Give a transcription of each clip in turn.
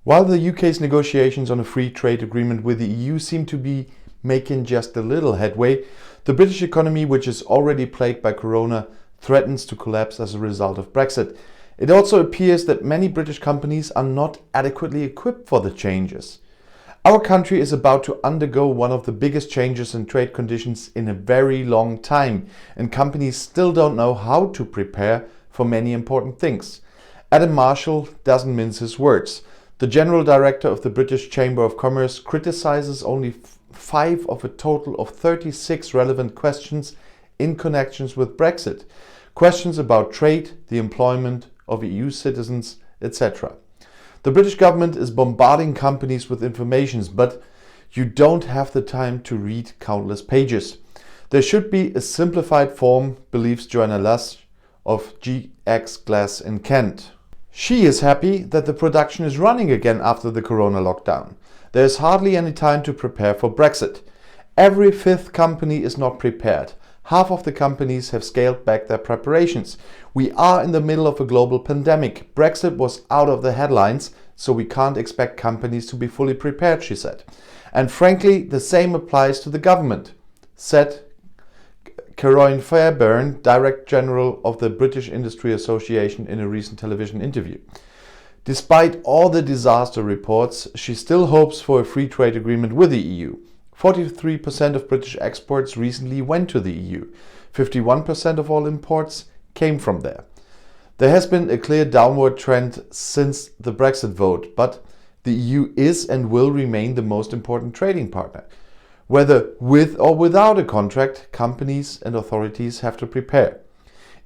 While the UK's negotiations on a free trade agreement with the EU seem to be making just a little headway, the British economy, which is already plagued by corona, threatens to collapse as a result of Brexit. It also appears that many British companies are not adequately equipped for the changes. Our country is about to undergo one of the biggest changes in trade conditions in a very long time, and companies still don't know how to prepare for many important things. Adam Marshall doesn't mince his words. The General Director of the British Chamber of Commerce criticizes only 5 of a total of 36 relevant questions in connection with Brexit. Questions about trade, the employment of EU citizens, etc. The British government is bombarding companies with information, but you don't have the time to read countless pages. There should be a simplified form, believes Joanna Lush of GX Glass in Kent. She is happy that the production is running again after the corona lockdown. There is hardly any time to prepare for Brexit. Every 5th company is not prepared. Half of the companies have scaled back their preparations. We are in the middle of a global pandemic. Brexit was out of the headlines, so we can't expect companies to be fully prepared, she said. And frankly, the same applies to the government, said Caroline Fairbairn, Director General of the British Industry Association, in a recent television interview. Despite all the disaster reports, she still hopes for a free trade agreement with the EU. 43% of British exports recently went to the EU. 51% of all imports came from there. There has been a clear downward trend since the Brexit vote, but the EU is and will remain the most important trading partner. Whether with or without a contract, companies and authorities have to prepare.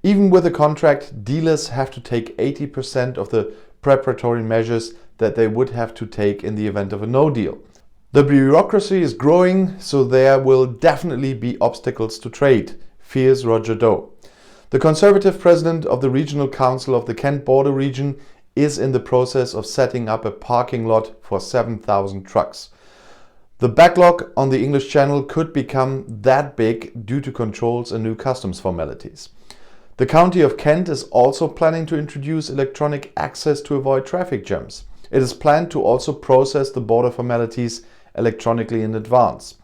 Even with a contract, dealers have to take 80% of the preparatory measures that they would have to take in the event of a no deal. The bureaucracy is growing, so there will definitely be obstacles to trade, fears Roger Doe. The Conservative president of the Regional Council of the Kent Border region is in the process of setting up a parking lot for 7,000 trucks. The backlog on the English Channel could become that big due to controls and new customs formalities. The County of Kent is also planning to introduce electronic access to avoid traffic jams. It is planned to also process the border formalities electronically in advance.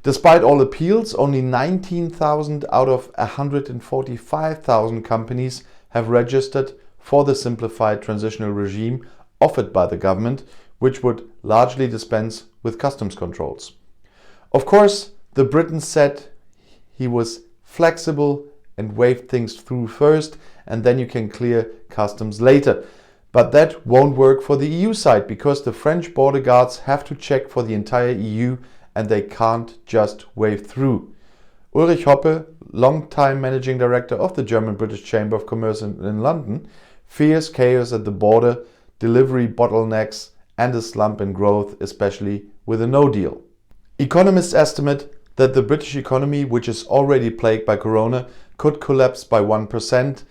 Despite all appeals, only 19,000 out of 145,000 companies have registered for the simplified transitional regime offered by the government, which would largely dispense with customs controls. Of course, the Briton said he was flexible and waved things through first, and then you can clear customs later. But that won't work for the EU side, because the French border guards have to check for the entire EU and they can't just wave through. Ulrich Hoppe, long-time managing director of the German-British Chamber of Commerce in London, fears chaos at the border, delivery bottlenecks and a slump in growth, especially with a no deal. Economists estimate that the British economy, which is already plagued by corona, could collapse by 1%,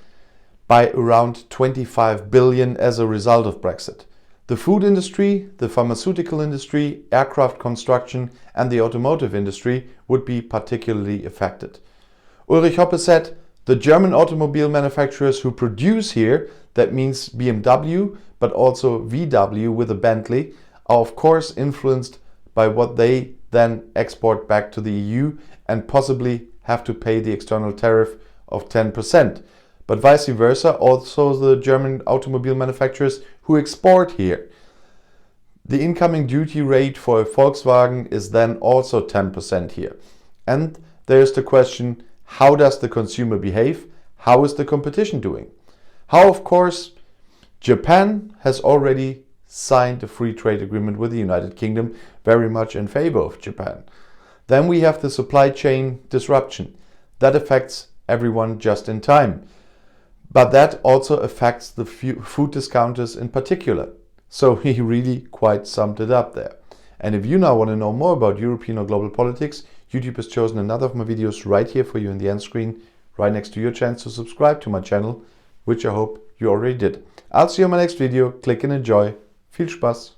by around 25 billion as a result of Brexit. The food industry, the pharmaceutical industry, aircraft construction and the automotive industry would be particularly affected. Ulrich Hoppe said, the German automobile manufacturers who produce here, that means BMW, but also VW with a Bentley, are of course influenced by what they then export back to the EU and possibly have to pay the external tariff of 10%. But vice versa, also the German automobile manufacturers who export here. The incoming duty rate for a Volkswagen is then also 10% here. And there's the question, how does the consumer behave? How is the competition doing? How, of course, Japan has already signed a free trade agreement with the United Kingdom, very much in favor of Japan. Then we have the supply chain disruption. That affects everyone just in time. But that also affects the food discounters in particular. So he really quite summed it up there. And if you now want to know more about European or global politics, YouTube has chosen another of my videos right here for you in the end screen, right next to your chance to subscribe to my channel, which I hope you already did. I'll see you in my next video. Click and enjoy. Viel Spaß!